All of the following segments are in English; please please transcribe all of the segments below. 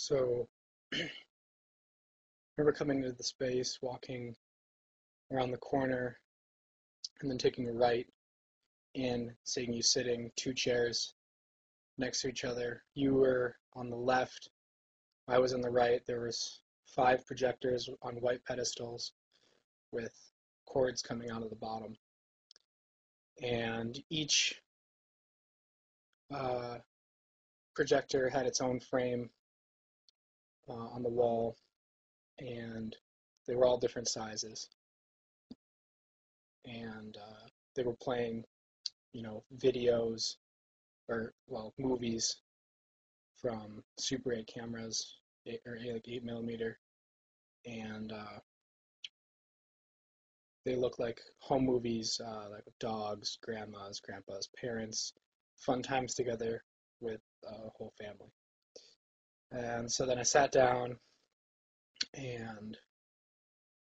So I remember coming into the space, walking around the corner, and then taking a right in, seeing you sitting two chairs next to each other. You were on the left, I was on the right. There was five projectors on white pedestals with cords coming out of the bottom. And each uh, projector had its own frame on the wall, and they were all different sizes. And they were playing, videos or movies from Super 8 cameras, like 8 millimeter, and they look like home movies, like with dogs, grandmas, grandpas, parents, fun times together with a whole family. And so then I sat down and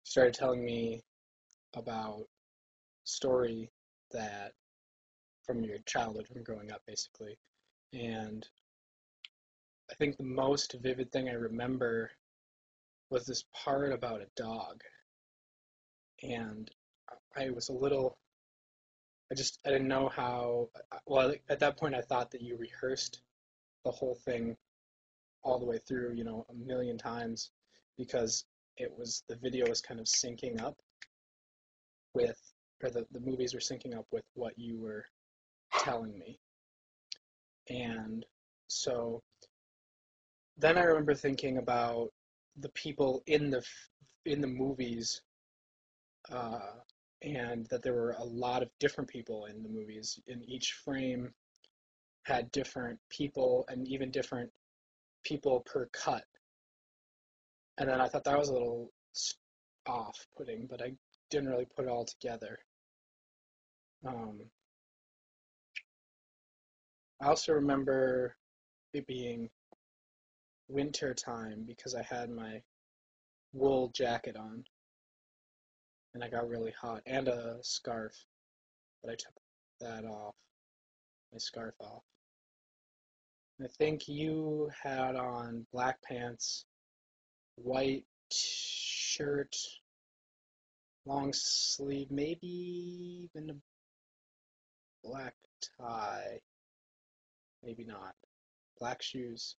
started telling me about story that from your childhood, from growing up, basically. And I think the most vivid thing I remember was this part about a dog. And I was a little, I didn't know how, well, at that point I thought that you rehearsed the whole thing all the way through, a million times because the video was kind of syncing up with, or the movies were syncing up with what you were telling me. And so then I remember thinking about the people in the movies, uh, and that there were a lot of different people in the movies. In each frame had different people and even different people per cut. And then I thought that was a little off-putting, but I didn't really put it all together. Um, I also remember it being winter time because I had my wool jacket on and I got really hot and a scarf, but I took that off, my scarf off. I think you had on black pants, white shirt, long sleeve, maybe even a black tie, maybe not. Black shoes.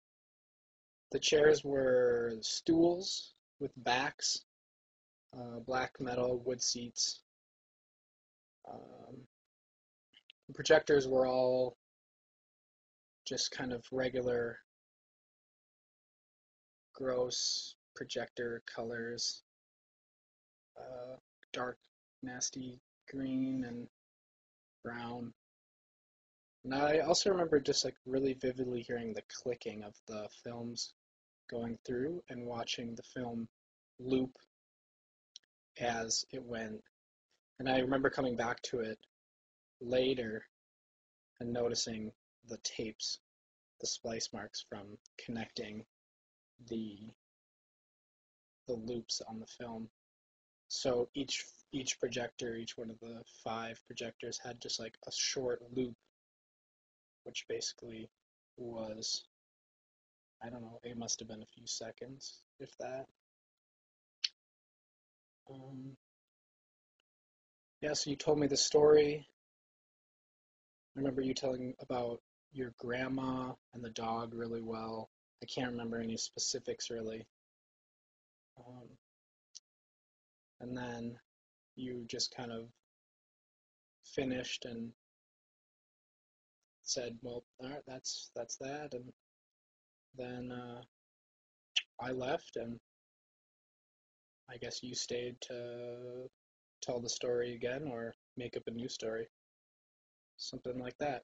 The chairs were stools with backs, black metal wood seats. Um, the projectors were all just kind of regular, gross projector colors, dark, nasty green and brown. And I also remember just like really vividly hearing the clicking of the films going through and watching the film loop as it went. And I remember coming back to it later and noticing the tapes, the splice marks from connecting the the loops on the film. So each projector, each one of the five projectors had just like a short loop, which basically was, I don't know, it must have been a few seconds, if that. Um, yeah, so you told me the story. I remember you telling about your grandma and the dog really well. I can't remember any specifics really. Um, and then you just kind of finished and said, "Well, all right, that's that." And then I left, and I guess you stayed to tell the story again or make up a new story, something like that.